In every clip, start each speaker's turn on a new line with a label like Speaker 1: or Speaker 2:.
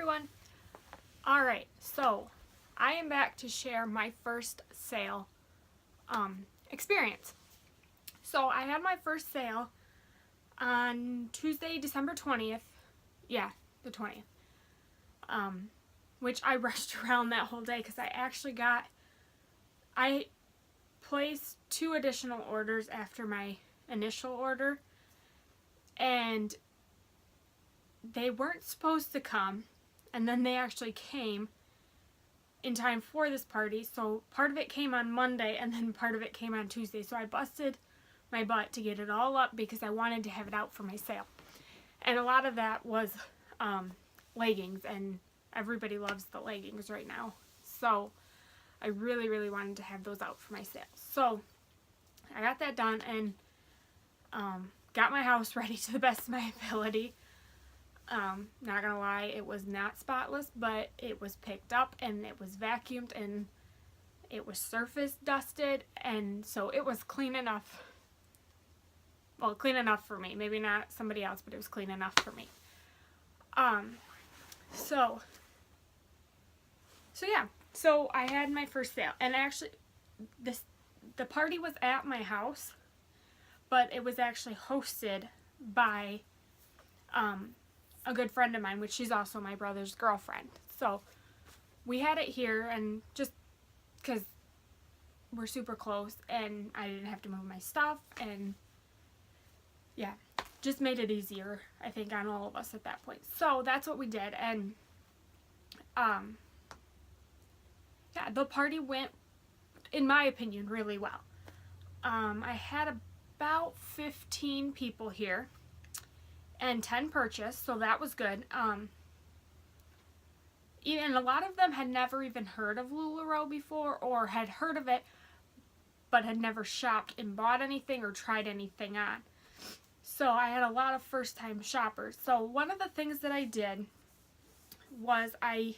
Speaker 1: everyone. Alright, so I am back to share my first sale experience. So I had my first sale on Tuesday, December 20th. Yeah, the 20th. Which I rushed around that whole day because I placed 2 additional orders after my initial order, and they weren't supposed to come, and then they actually came in time for this party. So part of it came on Monday and then part of it came on Tuesday. So I busted my butt to get it all up because I wanted to have it out for my sale. And a lot of that was leggings, and everybody loves the leggings right now. So I really wanted to have those out for my sale. So I got that done and got my house ready to the best of my ability. Not gonna lie, it was not spotless, but it was picked up and it was vacuumed and it was surface dusted, and so it was clean enough. Well, clean enough for me. Maybe not somebody else, but it was clean enough for me. So yeah. So I had my first sale, and actually the party was at my house, but it was actually hosted by a good friend of mine, which she's also my brother's girlfriend. So we had it here, and just because we're super close and I didn't have to move my stuff, and yeah, just made it easier, I think, on all of us at that point. So that's what we did, and yeah, the party went, in my opinion, really well. I had about 15 people here and 10 purchased, so that was good. And a lot of them had never even heard of LuLaRoe before, or had heard of it but had never shopped and bought anything or tried anything on. So I had a lot of first-time shoppers. So one of the things that I did was I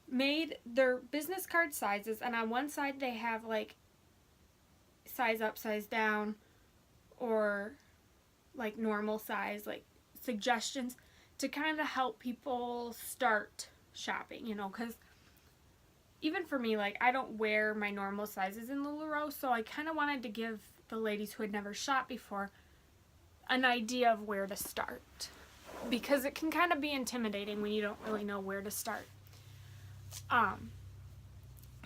Speaker 1: made their business card sizes, and on one side they have like size up, size down, or like normal size, like suggestions to kind of help people start shopping, you know, because even for me, like, I don't wear my normal sizes in LuLaRoe, so I kind of wanted to give the ladies who had never shopped before an idea of where to start, because it can kind of be intimidating when you don't really know where to start.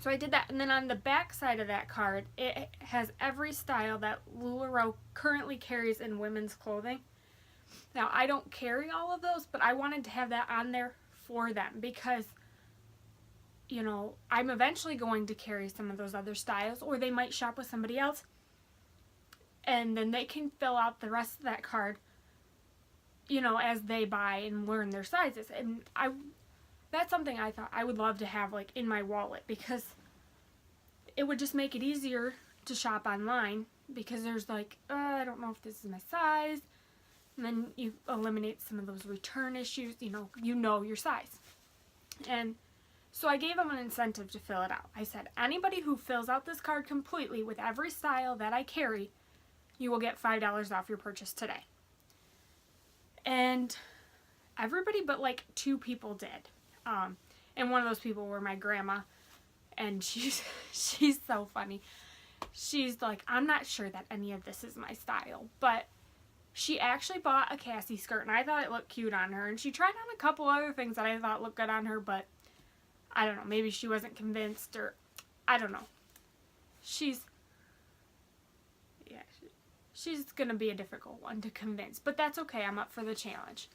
Speaker 1: So I did that, and then on the back side of that card, it has every style that LuLaRoe currently carries in women's clothing. Now, I don't carry all of those, but I wanted to have that on there for them because, you know, I'm eventually going to carry some of those other styles, or they might shop with somebody else, and then they can fill out the rest of that card, you know, as they buy and learn their sizes. And that's something I thought I would love to have, like, in my wallet, because it would just make it easier to shop online, because there's like, I don't know if this is my size, and then you eliminate some of those return issues, you know your size. And so I gave them an incentive to fill it out. I said, anybody who fills out this card completely with every style that I carry, you will get $5 off your purchase today. And everybody but like 2 people did. And one of those people were my grandma, and she's so funny. She's like, I'm not sure that any of this is my style, but she actually bought a Cassie skirt, and I thought it looked cute on her, and she tried on a couple other things that I thought looked good on her, but I don't know, maybe she wasn't convinced, or I don't know. She's gonna be a difficult one to convince, but that's okay. I'm up for the challenge.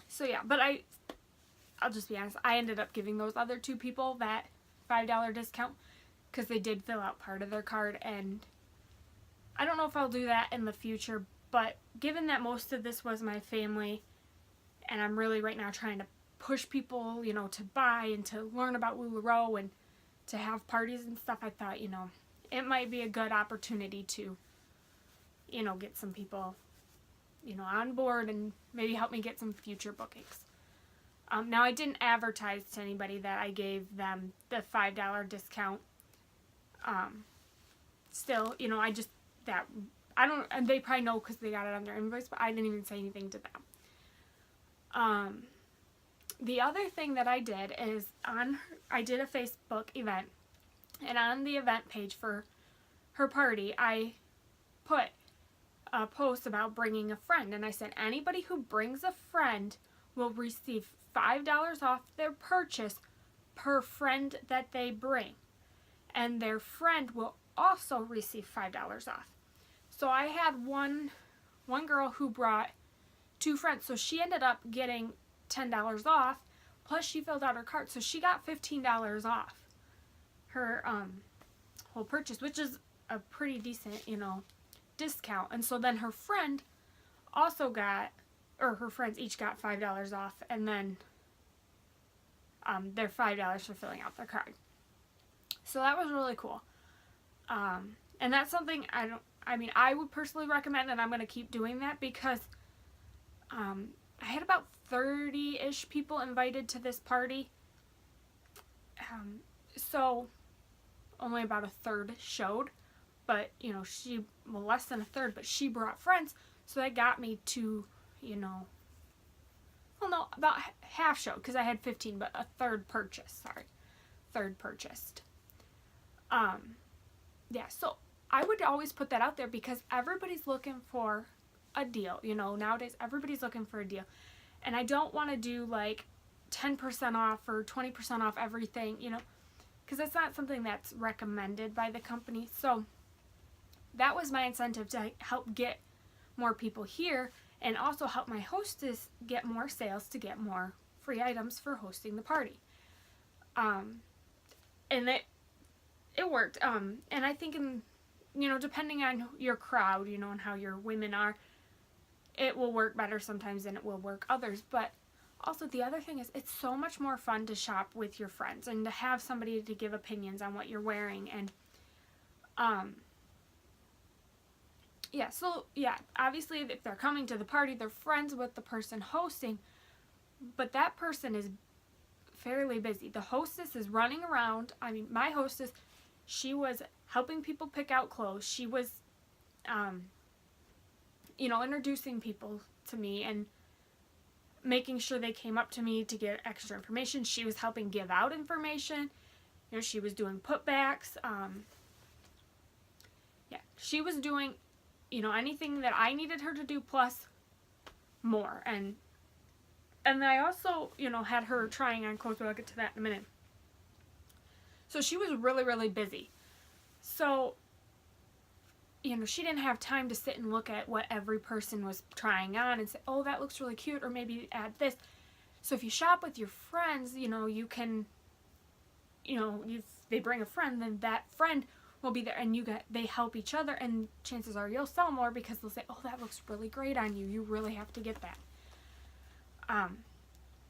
Speaker 1: So yeah, but I'll just be honest, I ended up giving those other 2 people that $5 discount because they did fill out part of their card, and I don't know if I'll do that in the future, but given that most of this was my family, and I'm really right now trying to push people, you know, to buy and to learn about LuLaRoe and to have parties and stuff, I thought, you know, it might be a good opportunity to, you know, get some people, you know, on board and maybe help me get some future bookings. Now, I didn't advertise to anybody that I gave them the $5 discount. Still, you know, and they probably know because they got it on their invoice, but I didn't even say anything to them. The other thing that I did is I did a Facebook event, and on the event page for her party, I put a post about bringing a friend, and I said anybody who brings a friend will receive $5 off their purchase per friend that they bring, and their friend will also receive $5 off. So I had one girl who brought 2 friends, so she ended up getting $10 off, plus she filled out her cart, so she got $15 off her whole purchase, which is a pretty decent, discount. And so then her friend also got, or her friends each got $5 off, and then their $5 for filling out their card. So that was really cool. And that's something I would personally recommend, and I'm going to keep doing that because I had about 30-ish people invited to this party. So only about a third showed, but less than a third, but she brought friends, so that got me to, about half showed because I had 15, but a third purchased. Yeah, so I would always put that out there because everybody's looking for a deal. Nowadays everybody's looking for a deal. And I don't want to do like 10% off or 20% off everything, because that's not something that's recommended by the company. So that was my incentive to help get more people here and also help my hostess get more sales to get more free items for hosting the party. And it worked. And I think depending on your crowd, and how your women are, it will work better sometimes than it will work others. But also the other thing is it's so much more fun to shop with your friends and to have somebody to give opinions on what you're wearing. And obviously if they're coming to the party, they're friends with the person hosting, but that person is fairly busy. The hostess is running around. My hostess, she was helping people pick out clothes. She was introducing people to me and making sure they came up to me to get extra information. She was helping give out information. She was doing putbacks. She was doing, anything that I needed her to do plus more. And I also, had her trying on clothes, but I'll get to that in a minute. So she was really, really busy. So she didn't have time to sit and look at what every person was trying on and say, oh, that looks really cute, or maybe add this. So if you shop with your friends, you can, if they bring a friend, then that friend will be there, and they help each other, and chances are you'll sell more because they'll say, oh, that looks really great on you. You really have to get that.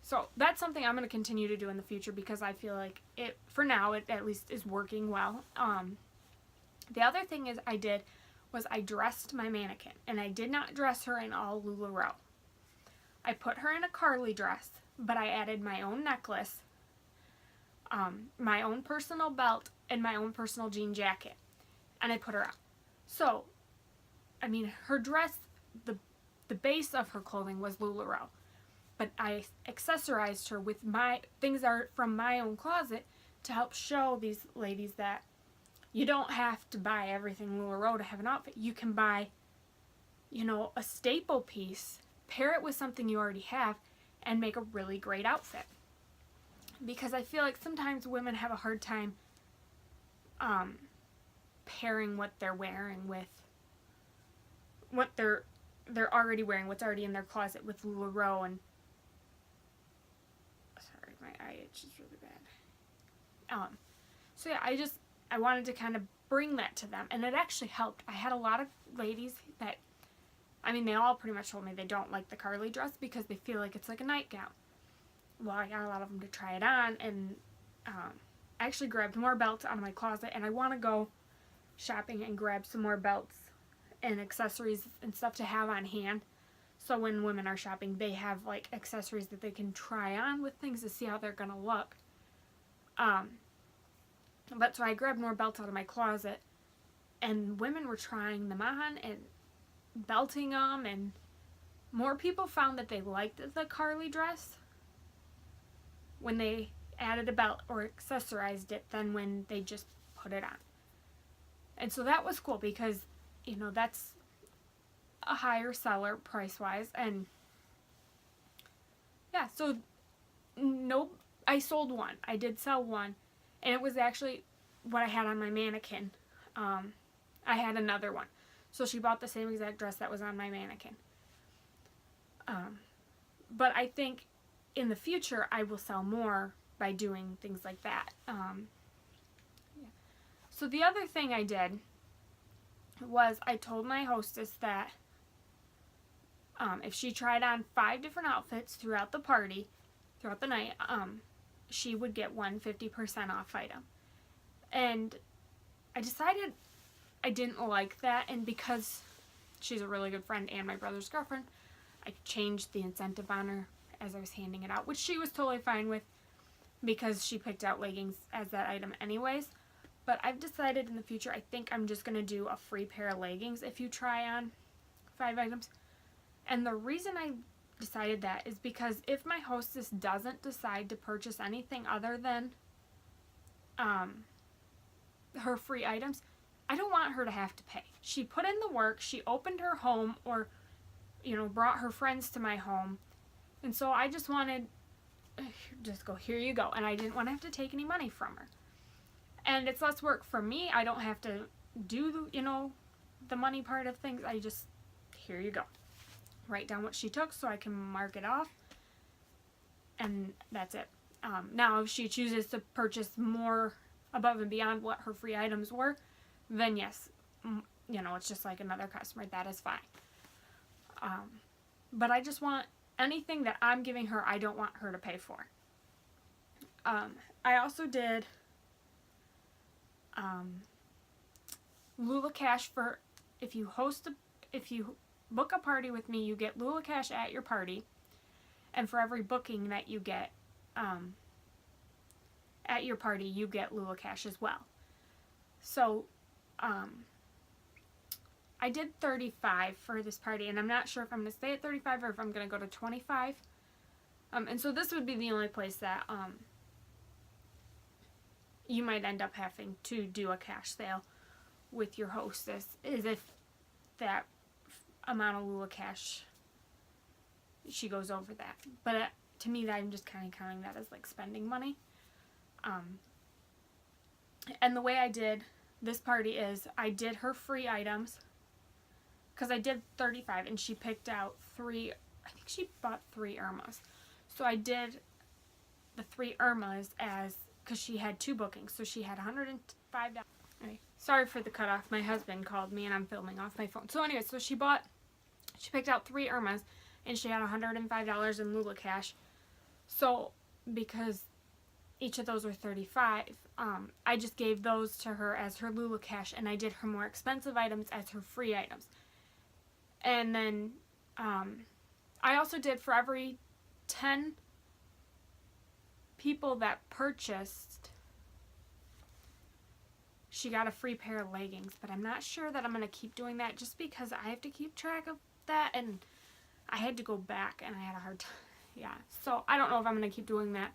Speaker 1: So that's something I'm going to continue to do in the future because I feel like it, for now, it at least is working well. The other thing I dressed my mannequin, and I did not dress her in all LuLaRoe. I put her in a Carly dress, but I added my own necklace, my own personal belt, and my own personal jean jacket, and I put her out. So, her dress, the base of her clothing was LuLaRoe, but I accessorized her with my things that are from my own closet to help show these ladies that you don't have to buy everything LuLaRoe to have an outfit. You can buy, a staple piece, pair it with something you already have, and make a really great outfit. Because I feel like sometimes women have a hard time pairing what they're wearing with what they're already wearing, what's already in their closet with LuLaRoe. And sorry, my eye itch is really bad. So yeah, I wanted to kind of bring that to them, and it actually helped. I had a lot of ladies that, they all pretty much told me they don't like the Carly dress because they feel like it's like a nightgown. Well, I got a lot of them to try it on, and I actually grabbed more belts out of my closet, and I want to go shopping and grab some more belts and accessories and stuff to have on hand. So when women are shopping, they have like accessories that they can try on with things to see how they're going to look. But so I grabbed more belts out of my closet, and women were trying them on and belting them and more people found that they liked the Carly dress when they added a belt or accessorized it than when they just put it on. And so that was cool because, you know, that's a higher seller price-wise. And yeah, so no, I sold one. I did sell one. And it was actually what I had on my mannequin. I had another one. So she bought the same exact dress that was on my mannequin. But I think in the future I will sell more by doing things like that. Yeah. So the other thing I did was I told my hostess that if she tried on 5 different outfits throughout the party, throughout the night, she would get one 50% off item. And I decided I didn't like that, and because she's a really good friend and my brother's girlfriend, I changed the incentive on her as I was handing it out, which she was totally fine with because she picked out leggings as that item anyways. But I've decided in the future, I think I'm just going to do a free pair of leggings if you try on 5 items. And the reason I decided that is because if my hostess doesn't decide to purchase anything other than her free items, I don't want her to have to pay. She put in the work, she opened her home, or, you know, brought her friends to my home. And so I just wanted, just go, here you go. And I didn't want to have to take any money from her. And it's less work for me. I don't have to do, you know, the money part of things. I just, here you go. Write down what she took so I can mark it off. And that's it. Now, if she chooses to purchase more above and beyond what her free items were, then yes, you know, it's just like another customer. That is fine. But I just want anything that I'm giving her, I don't want her to pay for. I also did Lula Cash for if you book a party with me, you get Lula Cash at your party, and for every booking that you get at your party, you get Lula Cash as well. So I did 35 for this party, and I'm not sure if I'm going to stay at 35 or if I'm going to go to 25. And so this would be the only place that you might end up having to do a cash sale with your hostess, is if that amount of Lula Cash, she goes over that. But to me, I'm just kind of counting that as like spending money. And the way I did this party is I did her free items, because I did 35 and she picked out 3, I think she bought 3 Irmas. So I did the 3 Irmas as, because she had 2 bookings, so she had $105. Right. Sorry for the cutoff. My husband called me and I'm filming off my phone. So anyway, so she picked out 3 Irmas and she had $105 in Lula Cash. So because each of those were 35, I just gave those to her as her Lula Cash, and I did her more expensive items as her free items. And then I also did, for every 10 people that purchased, she got a free pair of leggings. But I'm not sure that I'm going to keep doing that, just because I have to keep track of that, and I had to go back and I had a hard time. Yeah, so I don't know if I'm going to keep doing that.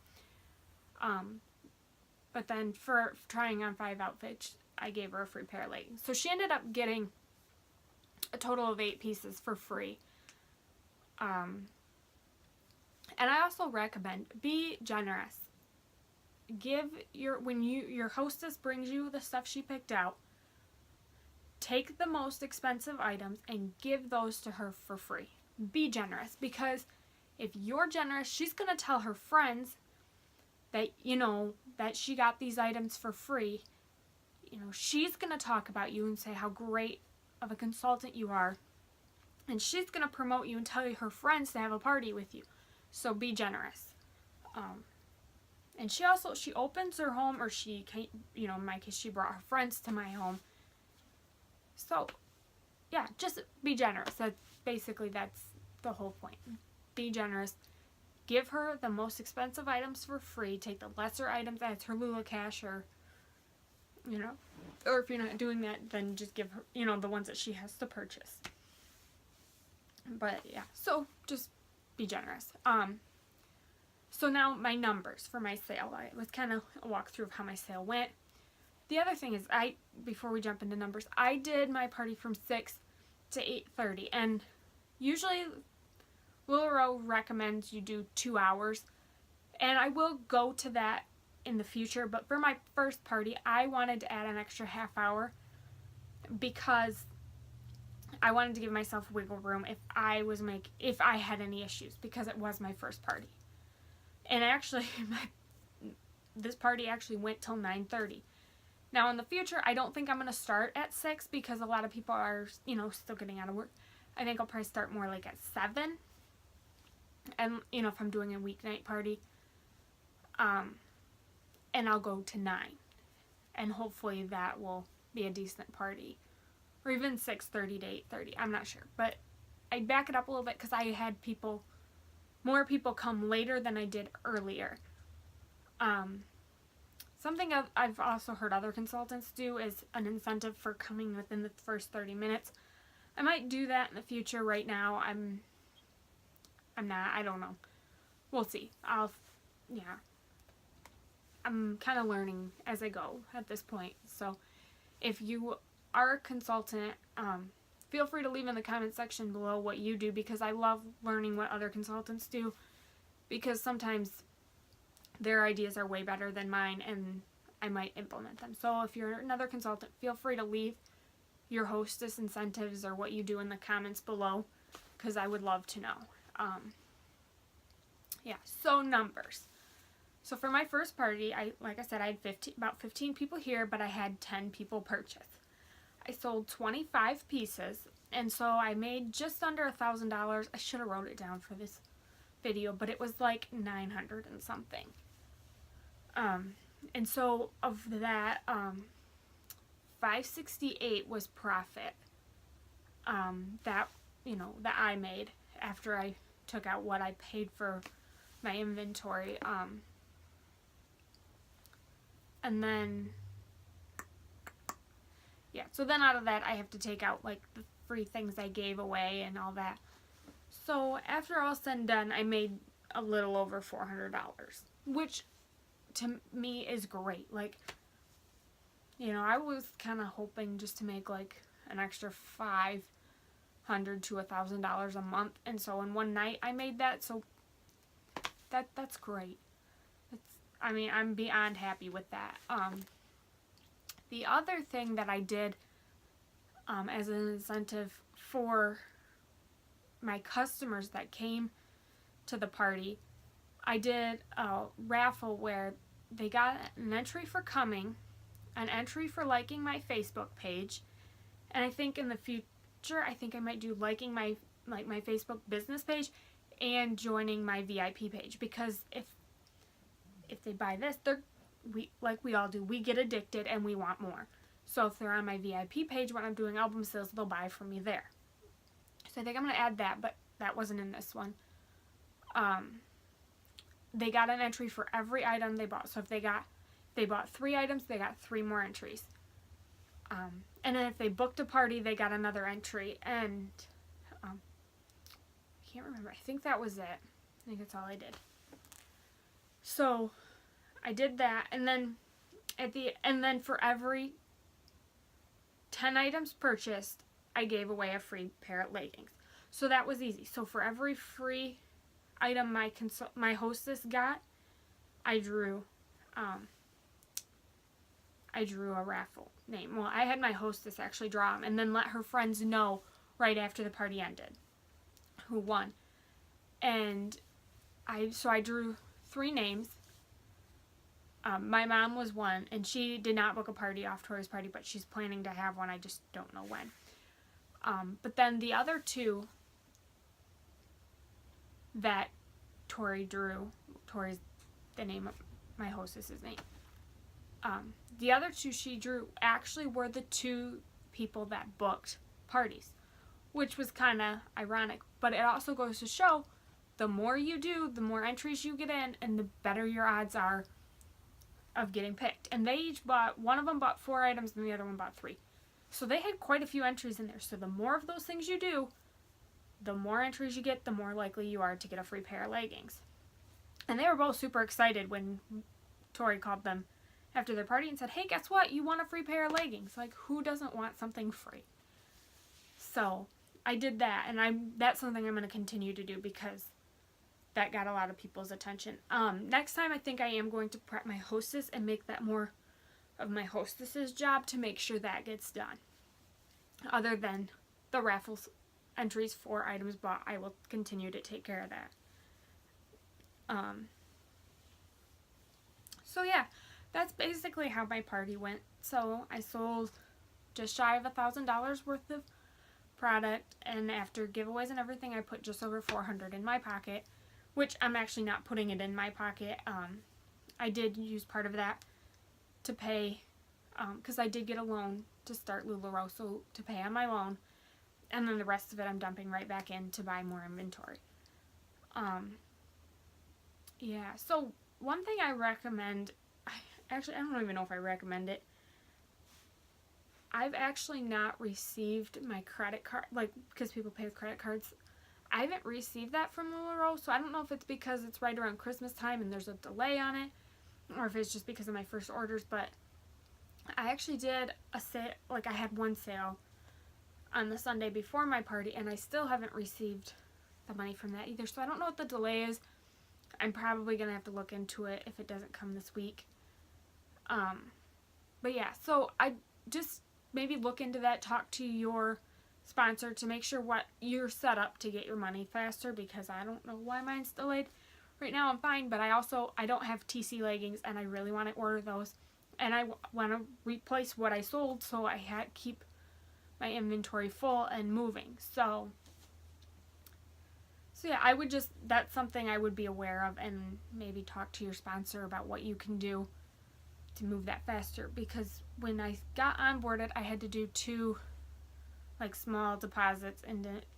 Speaker 1: But then for trying on 5 outfits, I gave her a free pair of leggings. So she ended up getting a total of 8 pieces for free. And I also recommend, be generous. When your hostess brings you the stuff she picked out, take the most expensive items and give those to her for free. Be generous, because if you're generous, she's going to tell her friends that, you know, that she got these items for free. You know, she's going to talk about you and say how great of a consultant you are. And she's going to promote you and tell her friends to have a party with you. So be generous. And she opens her home, or she, you know, in my case, she brought her friends to my home. So, yeah, just be generous. That's the whole point. Be generous. Give her the most expensive items for free. Take the lesser items as her Lula Cash, or, you know, or if you're not doing that, then just give her, you know, the ones that she has to purchase. But yeah, so just be generous. So now my numbers for my sale. I was kind of a walkthrough of how my sale went. The other thing is, before we jump into numbers, I did my party from 6 to 8:30, and usually LuLaRoe recommends you do 2 hours, and I will go to that in the future, but for my first party, I wanted to add an extra half hour because I wanted to give myself wiggle room if I had any issues, because it was my first party. And actually, this party actually went till 9:30. Now, in the future, I don't think I'm going to start at 6 because a lot of people are, still getting out of work. I think I'll probably start more like at 7. And, if I'm doing a weeknight party. And I'll go to 9. And hopefully that will be a decent party. Or even 6:30 to 8:30. I'm not sure. But I back it up a little bit because I had more people come later than I did earlier. Something I've also heard other consultants do is an incentive for coming within the first 30 minutes. I might do that in the future. Right now, I'm not. I don't know. We'll see. I'm kind of learning as I go at this point. So if you are a consultant, feel free to leave in the comment section below what you do, because I love learning what other consultants do, because sometimes their ideas are way better than mine and I might implement them. So if you're another consultant, feel free to leave your hostess incentives or what you do in the comments below, because I would love to know. So numbers. So for my first party, like I said, I had about 15 people here, but I had 10 people purchase. I sold 25 pieces, and so I made just under $1,000. I should have wrote it down for this video, but it was like 900 and something. And so of that, 568 was profit. That I made after I took out what I paid for my inventory. And then, so then out of that, I have to take out like the free things I gave away and all that. So after all said and done, I made a little over $400, which to me is great. Like, I was kind of hoping just to make like an extra $500 to $1,000 a month, and so in one night I made that. So that's great. I'm beyond happy with that. The other thing that I did as an incentive for my customers that came to the party, I did a raffle where they got an entry for coming, an entry for liking my Facebook page, and I think in the future, I might do liking my Facebook business page and joining my VIP page, because if they buy this, we all do, we get addicted and we want more. So if they're on my VIP page when I'm doing album sales, they'll buy from me there. So I think I'm going to add that, but that wasn't in this one. They got an entry for every item they bought. So if they bought 3 items, they got 3 more entries. And then if they booked a party, they got another entry. And I can't remember. I think that was it. I think that's all I did. So I did that, and then for every 10 items purchased, I gave away a free pair of leggings. So that was easy. So for every free item my hostess got, I drew a raffle name. Well, I had my hostess actually draw them and then let her friends know right after the party ended who won. And I drew 3 names. My mom was one, and she did not book a party off Tori's party, but she's planning to have one. I just don't know when. But then the other 2 that Tori drew, Tori's the name of my hostess's name. The other 2 she drew actually were the 2 people that booked parties, which was kind of ironic. But it also goes to show, the more you do, the more entries you get in, and the better your odds are of getting picked. And they each one of them bought 4 items and the other one bought 3. So they had quite a few entries in there. So the more of those things you do, the more entries you get, the more likely you are to get a free pair of leggings. And they were both super excited when Tori called them after their party and said, hey, guess what? You want a free pair of leggings. Like, who doesn't want something free? So I did that, and that's something I'm going to continue to do because that got a lot of people's attention. Next time I think I am going to prep my hostess and make that more of my hostess's job to make sure that gets done. Other than the raffles entries for items bought, I will continue to take care of that. So yeah, that's basically how my party went. So I sold just shy of $1,000 worth of product, and after giveaways and everything, I put just over $400 in my pocket, which I'm actually not putting it in my pocket. I did use part of that to pay, because I did get a loan to start LuLaRoe, so to pay on my loan, and then the rest of it I'm dumping right back in to buy more inventory. Yeah, so one thing I recommend, actually I don't even know if I recommend it. I've actually not received my credit card, like, because people pay with credit cards. I haven't received that from LuLaRoe, so I don't know if it's because it's right around Christmas time and there's a delay on it, or if it's just because of my first orders, but I actually did a sale, like I had one sale on the Sunday before my party, and I still haven't received the money from that either, so I don't know what the delay is. I'm probably going to have to look into it if it doesn't come this week. But yeah, so I just maybe look into that, talk to your sponsor to make sure what you're set up to get your money faster, because I don't know why mine's delayed. Right now I'm fine, but I don't have TC leggings, and I really want to order those, and I want to replace what I sold, so I had to keep my inventory full and moving. So yeah, that's something I would be aware of, and maybe talk to your sponsor about what you can do to move that faster, because when I got onboarded, I had to do 2 like small deposits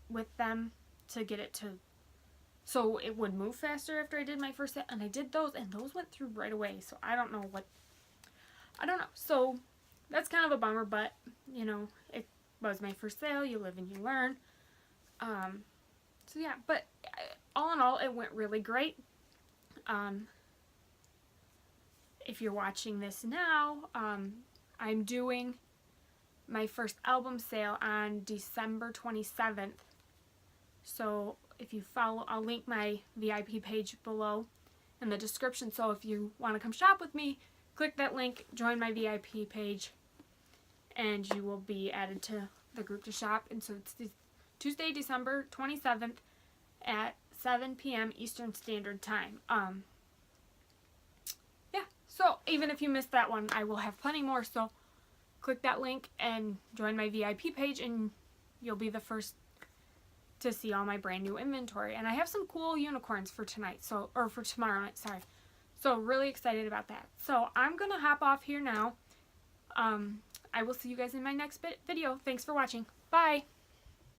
Speaker 1: with them to get it to, so it would move faster after I did my first set, and I did those, and those went through right away, so I don't know. So that's kind of a bummer, but you know, it was my first sale. You live and you learn. So yeah, but all in all, it went really great. If you're watching this now, I'm doing my first album sale on December 27th. So if you follow, I'll link my VIP page below in the description. So if you want to come shop with me, click that link, join my VIP page, and you will be added to the group to shop. And so it's Tuesday, December 27th at 7 p.m. Eastern Standard Time. Yeah, so even if you missed that one, I will have plenty more. So click that link and join my VIP page, and you'll be the first to see all my brand new inventory. And I have some cool unicorns for tonight, or for tomorrow night, sorry. So really excited about that. So I'm going to hop off here now. I will see you guys in my next video. Thanks for watching. Bye!